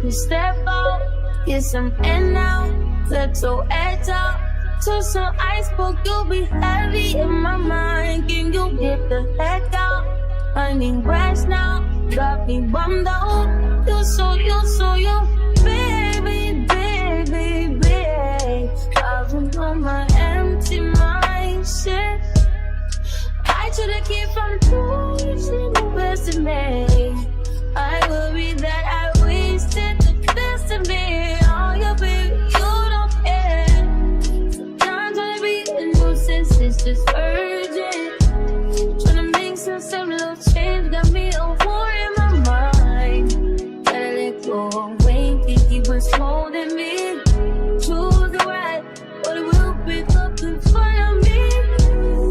You step out, get some air now, let your edge out. To some iceberg, you'll be heavy in my mind. Can you get the heck out? I need rest now, got me bummed out. You so baby, baby, baby. Driving on my empty mind, shit. I should've kept from losing the best of me. I worry that I wasted the best of me. Oh, yeah, baby, you don't care. Sometimes I be a nuisance, it's just urgent. Tryna make some little change, got me a war in my mind. Gotta let go away, think he was holding me. Choose the right, but it will pick up in front of me.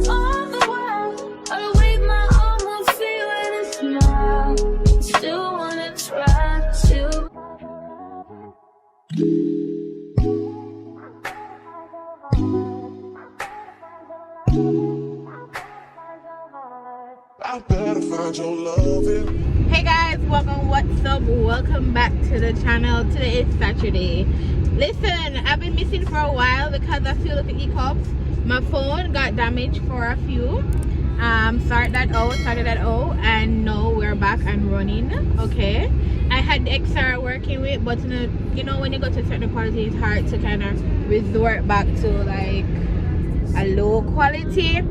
All the while, I'll wave my arm, won't feel it and smile. Still wanna try to. I better find your loving. Hey guys, what's up, welcome back to the channel. Today is Saturday. Listen, I've been missing for a while because I feel the hiccups. My phone got damaged for a few. Started that out, and now we're back and running. Okay, I had the XR working with, but you know when you go to certain quality, it's hard to kind of resort back to like a low quality.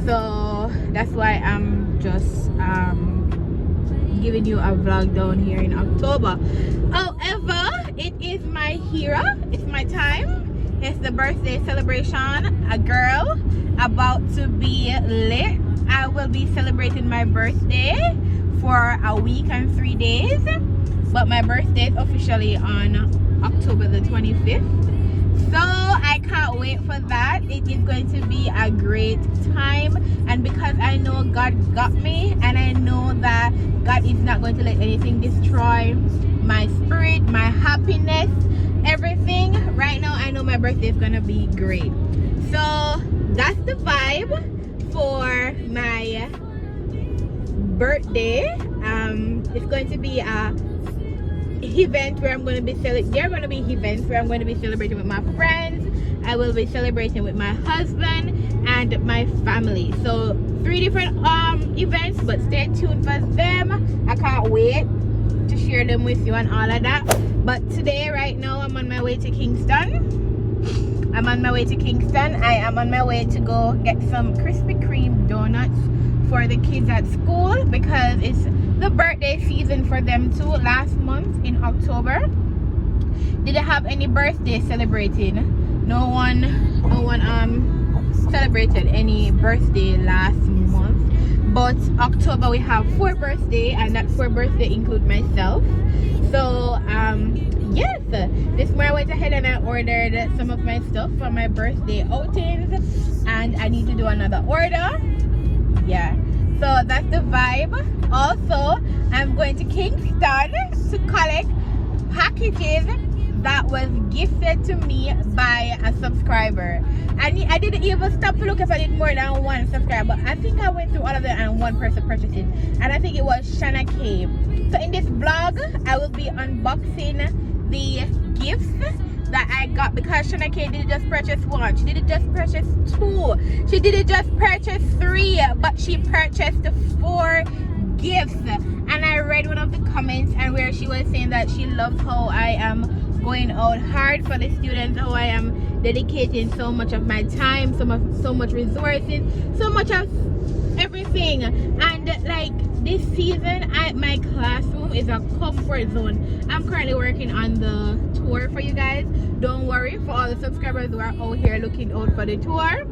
So that's why I'm just giving you a vlog down here in October. However, it is my hero, it's my time. It's the birthday celebration. A girl about to be lit. I will be celebrating my birthday for a week and 3 days, but my birthday is officially on October the 25th. So I can't wait for that. It is going to be a great time, and because I know God got me, and I know that God is not going to let anything destroy my spirit, my happiness, everything. Right now I know my birthday is gonna be great. So that's the vibe for my birthday. It's going to be a event where I'm going to be there are going to be events where I'm going to be celebrating with my friends. I will be celebrating with my husband and my family. So 3 different events, but stay tuned for them. I can't wait to share them with you and all of that. But today, right now, I'm on my way to Kingston. I am on my way to go get some Krispy Kreme donuts for the kids at school because it's the birthday season for them too. Last month in October, didn't have any birthday celebrating. No one celebrated any birthday last month, but October we have 4 birthday, and that 4 birthday include myself. So yes, this morning I went ahead and I ordered some of my stuff for my birthday outings, and I need to do another order. Yeah, so that's the vibe. Also, I'm going to Kingston to collect packages that was gifted to me by a subscriber. And I didn't even stop to look if I did more than 1 subscriber. I think I went through all of them and 1 person purchased it, and I think it was Shanna K. So in this vlog I will be unboxing the gifts that I got, because Shanna K didn't just purchase 1, she didn't just purchase 2, she didn't just purchase 3, but she purchased 4 gifts. And I read one of the comments and where she was saying that she loves how I am going out hard for the students, how I am dedicating so much of my time, so much resources, so much of everything. And like this season, my classroom is a comfort zone. I'm currently working on the tour for you guys. Don't worry, for all the subscribers who are out here looking out for the tour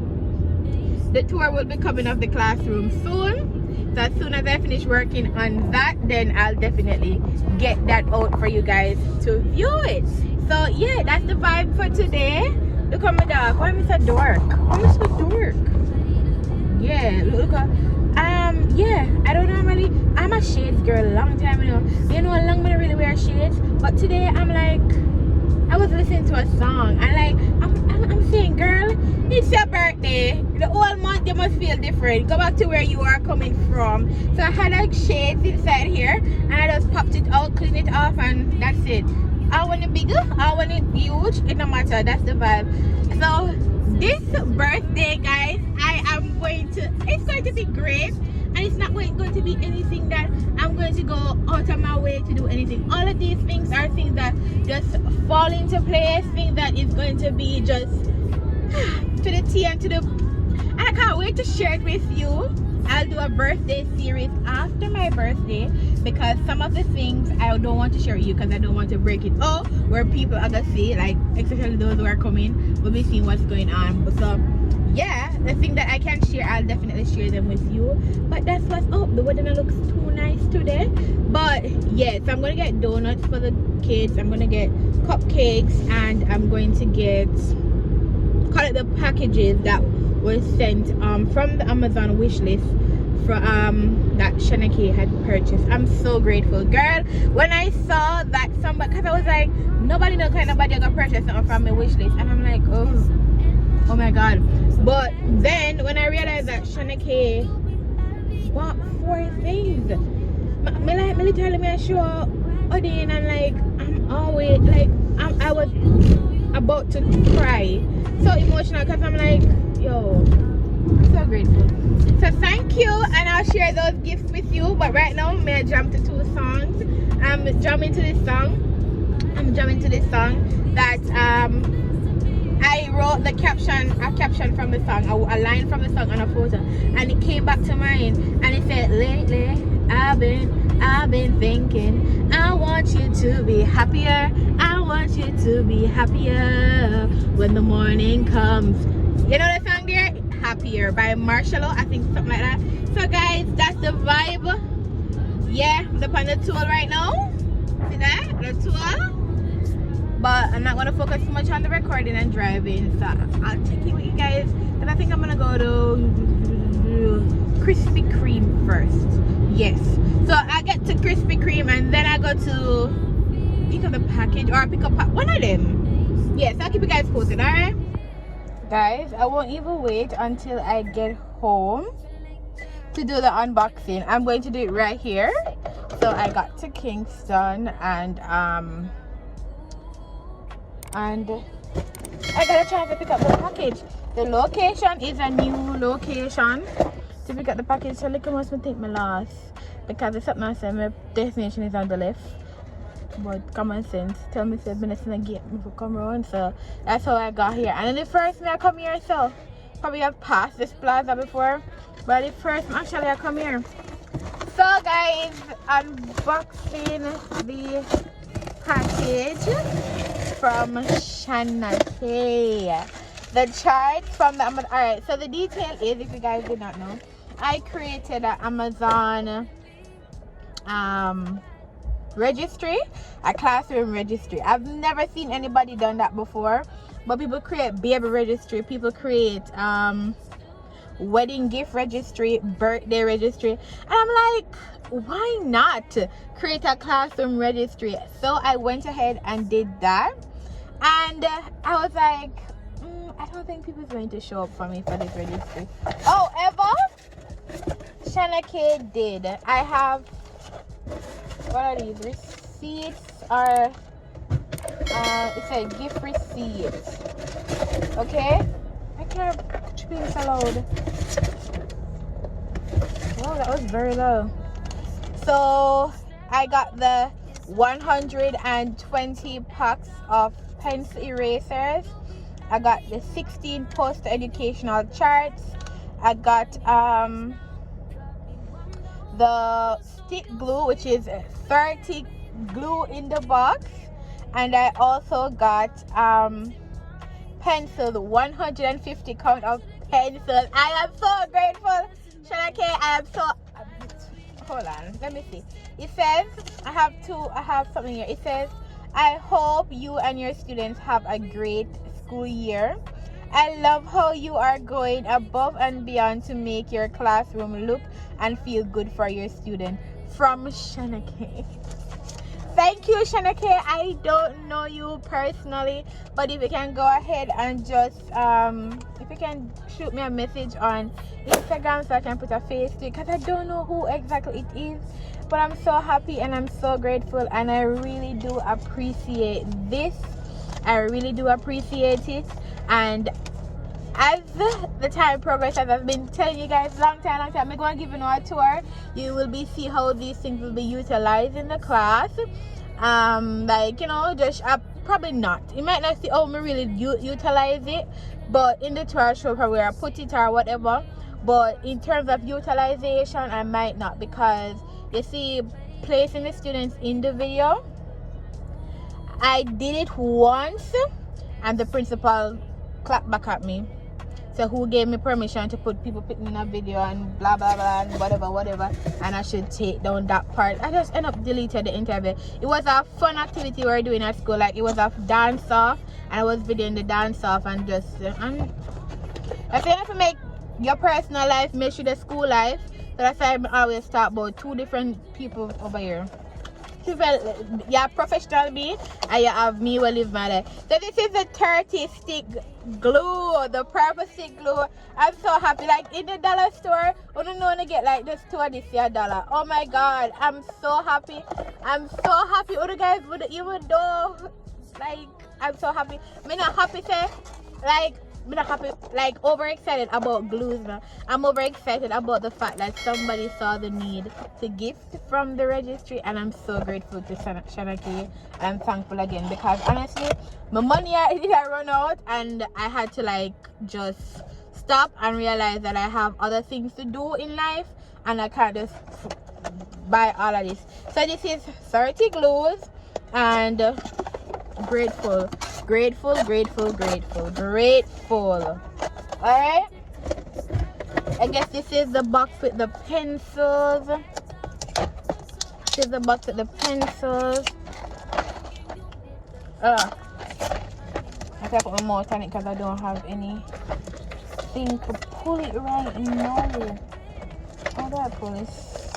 will be coming off the classroom soon. So as soon as I finish working on that, then I'll definitely get that out for you guys to view it. So yeah, that's the vibe for today. Look at my dog. Why am I so dark? Yeah, look at yeah, I don't normally, I'm a shades girl a long time ago. You know how long I really wear shades, but today I'm like, I was listening to a song and like I'm saying, girl, it's your birthday, the whole month you must feel different. Go back to where you are coming from. So I had like shades inside here and I just popped it out, cleaned it off, and that's it. I want it bigger, I want it huge, it no matter, that's the vibe. So this birthday, guys, it's going to be great, and it's not going to be anything that I'm going to go out of my way to do anything. All of these things are things that just fall into place, things that is going to be just to the T and to the, and I can't wait to share it with you. I'll do a birthday series after my birthday, because some of the things I don't want to share with you because I don't want to break it up where people are gonna see, like especially those who are coming will be seeing what's going on. So yeah, the thing that I can share, I'll definitely share them with you. But that's what's up. The weather looks too nice today. But yes, I'm gonna get donuts for the kids, I'm gonna get cupcakes, and I'm going to get, call it the packages that was sent from the Amazon wish list for that Shanake had purchased. I'm so grateful, girl. When I saw that somebody, because I was like, nobody knows kind nobody gonna purchase something from my wish list, and I'm like, oh my god. But then when I realized that Shanake bought 4 things, me literally me show Odin, and like I'm always like I was about to cry, so emotional, because I'm like, yo, I'm so grateful. So thank you, and I'll share those gifts with you. But right now may I jump to 2 songs. I'm jamming to this song that I wrote the caption, a caption from the song, a line from the song on a photo, and it came back to mind, and it said, lately I've been thinking, I want you to be happier, I want you to be happier when the morning comes. You know the song there? Happier by Marshall, I think, something like that. So guys, that's the vibe. Yeah, I'm up on the tour right now. See that? The tour. But I'm not gonna focus too much on the recording and driving, so I'll take it with you guys, and I think I'm gonna go to Krispy Kreme first. Yes, so I get to Krispy Kreme, and then I go to pick up the package, or pick up one of them. Yes, I'll keep you guys posted. All right guys, I won't even wait until I get home to do the unboxing. I'm going to do it right here. So I got to Kingston, and I gotta try to pick up the package. The location is a new location to pick up the package, so look, I must take my loss, because it's something I said my destination is on the left, but common sense tell me say minutes and get me to come around. So that's how I got here, and then the first me I come here, so probably have passed this plaza before, but the first actually I come here. So guys, unboxing the package from Shanake. The chart from the Amazon. Alright, so the detail is, if you guys did not know, I created an Amazon registry, a classroom registry. I've never seen anybody done that before, but people create baby registry, people create wedding gift registry, birthday registry, and I'm like, why not create a classroom registry? So I went ahead and did that, and I was like, I don't think people are going to show up for me for this registry. However, Shanake did. I have, what are these receipts? Or it's a gift receipt. Okay, I can't speak so loud. Oh, that was very low. So I got the 120 packs of pencil erasers. I got the 16 poster educational charts. I got the stick glue, which is 30 glue in the box, and I also got pencils, 150 count of pencils. I am so grateful, Shanake. I am so, hold on, let me see. It says, I have something here. It says, I hope you and your students have a great school year. I love how you are going above and beyond to make your classroom look and feel good for your student. From Shanake. Thank you, Shanake. I don't know you personally, but if you can go ahead and just if you can shoot me a message on Instagram so I can put a face to it, because I don't know who exactly it is. But I'm so happy and I'm so grateful, and I really do appreciate this. I really do appreciate it. And as the time progresses, I've been telling you guys long time, I'm going to give you a tour. You will be see how these things will be utilized in the class. Like, you know, just probably not. You might not see how me really utilize it, but in the tour I'll show probably where I put it or whatever. But in terms of utilization, I might not, because you see, placing the students in the video, I did it once and the principal clapped back at me. So who gave me permission to put people picking in a video and blah blah blah and whatever, and I should take down that part. I just end up deleted the entire video. It was a fun activity we were doing at school, like it was a dance off, and I was videoing the dance off, and just and if you have to make your personal life match with the school life, so that's why I always talk about two different people over here. You have professional me and you have me who live my life. So this is the 30 stick glue, the purple stick glue. I'm so happy. Like in the dollar store, you don't know to get like this two of this here $1. Oh my god, I'm so happy. I'm so happy. Other guys would even know, like, I'm so happy. I'm not happy say, like, I'm not happy, like overexcited about glues now. I'm overexcited about the fact that somebody saw the need to gift from the registry, and I'm so grateful to Shanaki. I'm thankful again, because honestly my money did run out, and I had to like just stop and realize that I have other things to do in life, and I can't just buy all of this. So this is 30 glues, and grateful. All right, I guess this is the box with the pencils. This is the box with the pencils. I can't put my mouth on it because I don't have anything to pull it right now. How do I pull this?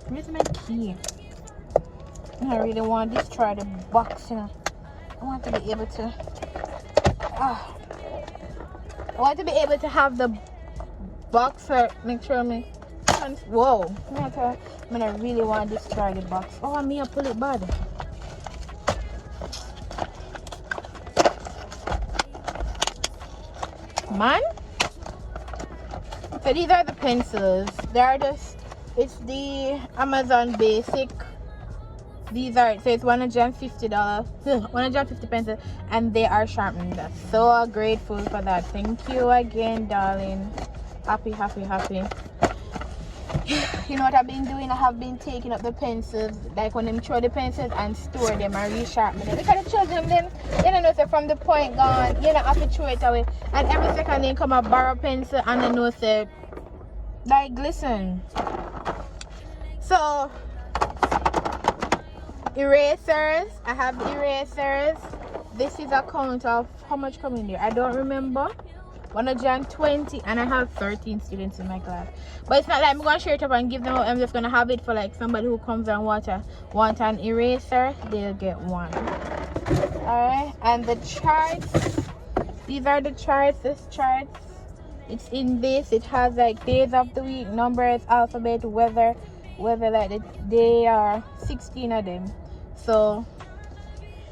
Where's my key? I really want to destroy the box, you know. I want to be able to I want to be able to have the box for make sure me. Whoa, I really want to destroy the box. Oh, I may pull it bad. Man, so these are the pencils. They are just, it's the Amazon Basic. These are, so it's $150, 150 pencils, and they are sharpened. So grateful for that. Thank you again, darling. Happy. You know what I've been doing? I have been taking up the pencils, like when them throw the pencils and store them and resharpen them. Because the children then, you know, say from the point gone, you don't have to throw it away. And every second they come and borrow pencil, and they know say, like, listen. So erasers, I have erasers. This is a count of how much come in there, I don't remember. 120, and I have 13 students in my class. But it's not like I'm gonna share it up and give them out. I'm just gonna have it for like somebody who comes and want an eraser, they'll get one. Alright, and the charts, these are the charts. This charts, it's in this, it has like days of the week, numbers, alphabet, weather, like they are 16 of them. So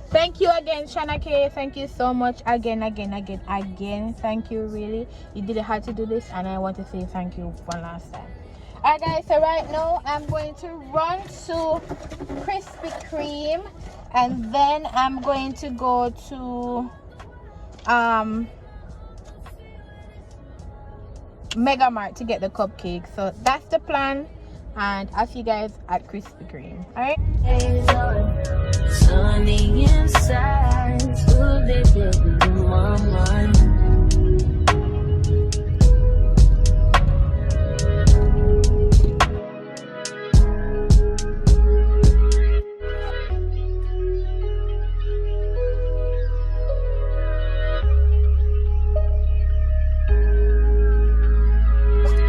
thank you again, Shana K. Thank you so much again. Thank you, really. You didn't have to do this, and I want to say thank you one last time. Alright guys, so right now I'm going to run to Krispy Kreme, and then I'm going to go to Mega Mart to get the cupcakes. So that's the plan, and I'll see you guys at Krispy Kreme. Alright? Sunny inside, will they get in my mind?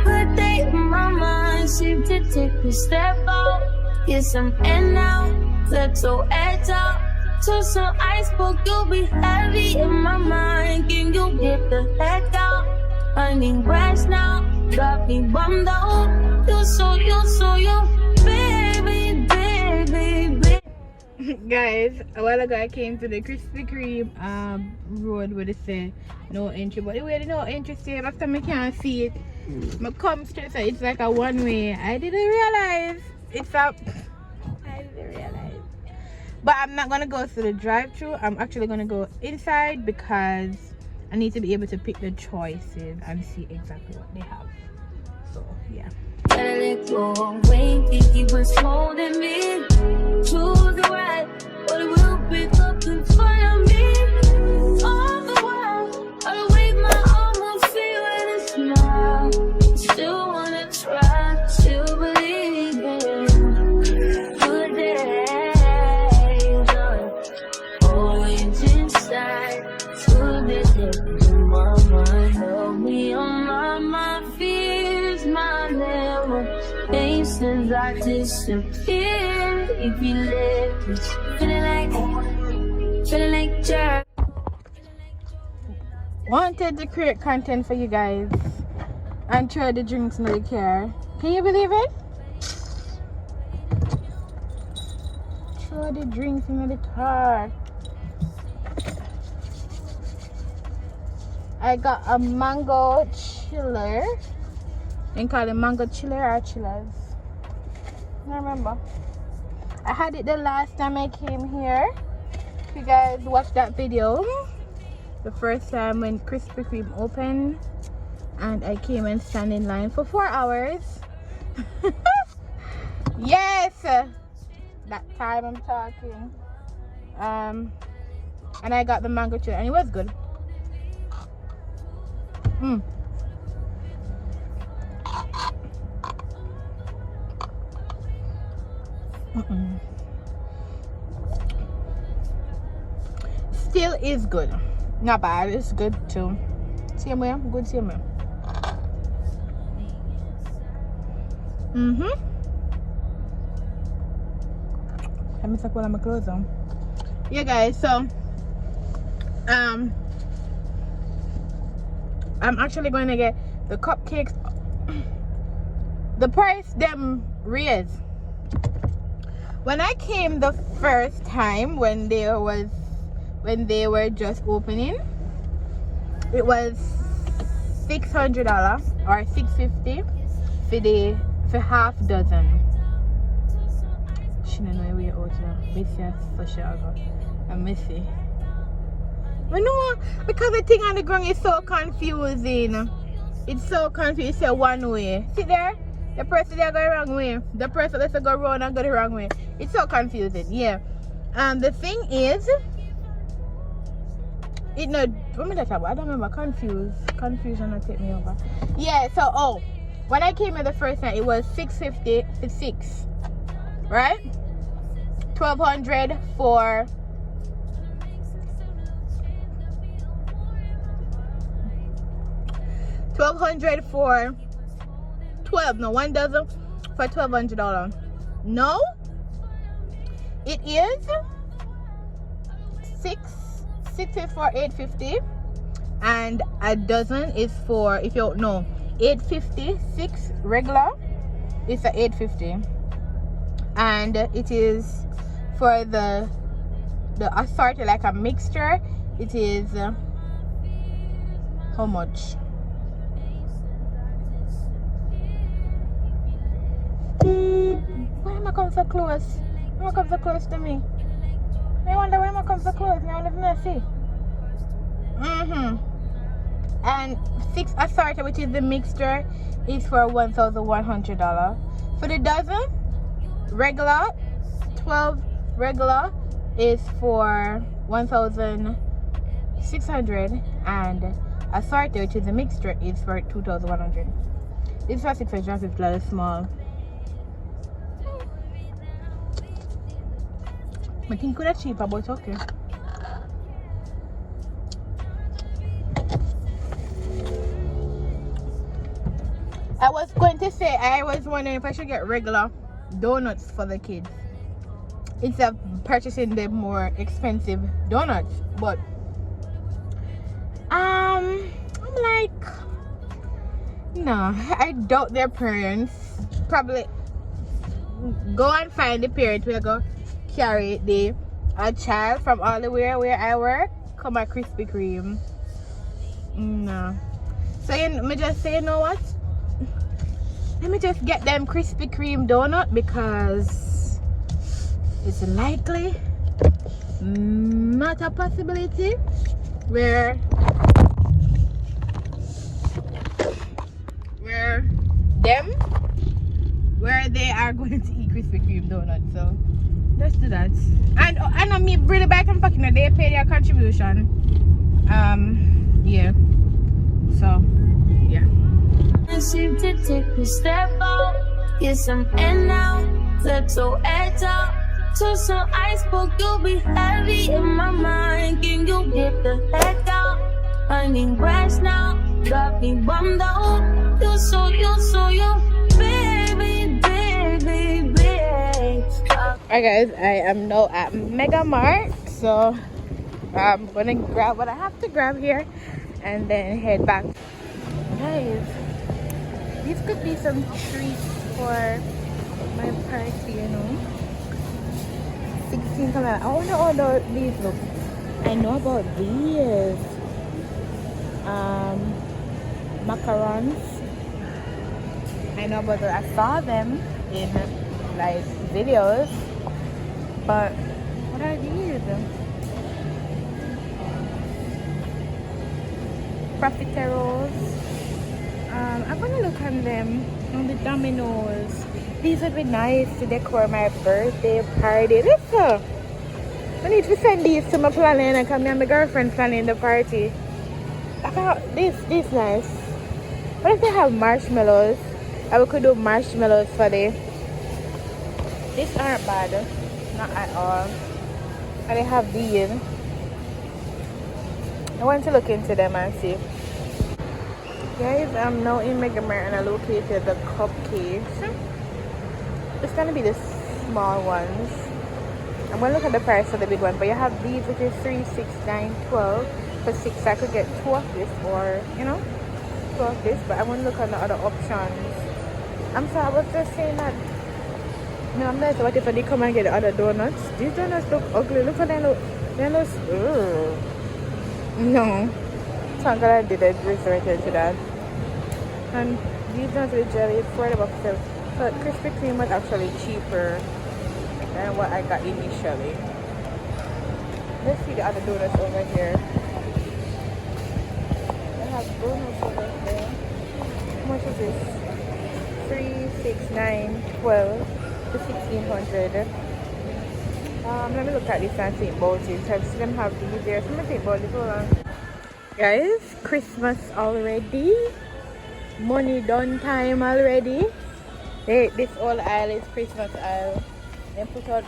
But they in my mind seem to take a step out. Yes, I'm in now. Let's go head out. to some iceberg, you'll be heavy in my mind. Can you get the heck out? I need rest now. Got me bummed out. You baby, baby, baby. Guys, a while ago I came to the Krispy Kreme road where they say no entry, but the way they no entry say after I can't see it, I come straight, so it's like a one way. I didn't realize it's up. I didn't realize. But I'm not gonna go through the drive-thru. I'm actually gonna go inside because I need to be able to pick the choices and see exactly what they have. So yeah. Let it go away, think he was holding me. Choose the right, but it will pick up in front of me. All the while, I wave my arm, won't feel it and smile. Still wanna try, still believe in good days. Always inside, good days in my mind. Help me on my fears, my never. Since I disappeared, if you live, feeling like Jack. Wanted to create content for you guys and try the drinks in the car. Can you believe it? Try the drinks in the car. I got a mango chiller. And call it mango chiller or chillers. I remember. I had it the last time I came here. If you guys watched that video, the first time when Krispy Kreme opened, and I came and stand in line for 4 hours. Yes, that time I'm talking. And I got the mango chiller, and it was good. Still is good, not bad. It's good too. Same way, good same way. Let me take one of my clothes on. Yeah, guys. So I'm actually going to get the cupcakes. The price them raised. When I came the first time, when they were just opening, it was $600 or $650 for half dozen. She don't know where out now. Missy for sure. I'm missy. But no, because the thing on the ground is so confusing. It's so confusing. It's a one way. See there? The person there go the wrong way. The person let's go around and go the wrong way. It's so confusing. Yeah. The thing is, it no. What am I talking about? I don't remember. Confusion will take me over. Yeah. So when I came here the first time, it was $650 for 6, right? $1,200 for. $1,200 for 12. No, one dozen for $1,200. No, it is six is for $850, and a dozen is for, if you don't know, $850. 6 regular is a $850, and it is for the assorted, like a mixture. It is how much? Why am I coming so close? Why am I coming so close to me? I wonder why am I coming so close? Now let me see. And 6 assorted, which is the mixture, is for $1,100. For the dozen, regular, 12 regular is for $1,600, and assorted, which is the mixture, is for $2,100. This for $650 small. I think it's cheaper, but okay. I was going to say, I was wondering if I should get regular donuts for the kids. instead of purchasing the more expensive donuts. But I'm like, no, I doubt their parents probably go and find the parent will go carry a child from all the way where I work come at Krispy Kreme. No. So me just say, you know what? Let me just get them Krispy Kreme donut because it's likely not a possibility where they are going to eat Krispy Kreme donuts. So let's do that. And I me really back and fucking they pay their contribution. Yeah. So yeah. I seem to take a step out, get some air now, let your edge out. To some iceberg, you'll be heavy in my mind. Can you get the heck out? I need rest now, got me bummed out. You so baby. Alright guys, I am now at Mega Mart, so I'm gonna grab what I have to grab here and then head back. Guys, these could be some treats for my party, you know. 16 come out. I wanna order these. Look, I know about these macarons. I know about them. I saw them in like videos, but what are these? Profiteroles. I'm gonna look on them on the Dominoes. These would be nice to decor my birthday party. Listen, I need to send these to my planning and come and my girlfriend planning the party. I thought this nice. What if they have marshmallows? I could do marshmallows for the. These aren't bad, not at all. And they have these. I want to look into them and see. Guys, I'm now in Mega Mart and I located the cupcakes. It's gonna be the small ones. I'm gonna look at the price for the big one, but you have these, which is 3, 6, 9, 12. For 6, I could get 2 of this, or you know, 2 of this. But I want to look at the other options. I'm sorry, I was just saying that. No, I'm not. What if I did come and get the other donuts? These donuts look ugly. Look how they look. They look. Ugh. No. So I'm gonna do the resorted to that. And these donuts with jelly, $4. So Krispy Kreme was actually cheaper than what I got initially. Let's see the other donuts over here. I have donuts over there. How much is this? 3, 6, 9, 12 to 1600. Let me look at this and St. Bowles's. I see them have these there. Some St. Bowles's. Hold on. Guys, Christmas already. Money done time already. Hey, this whole aisle is Christmas aisle. They put out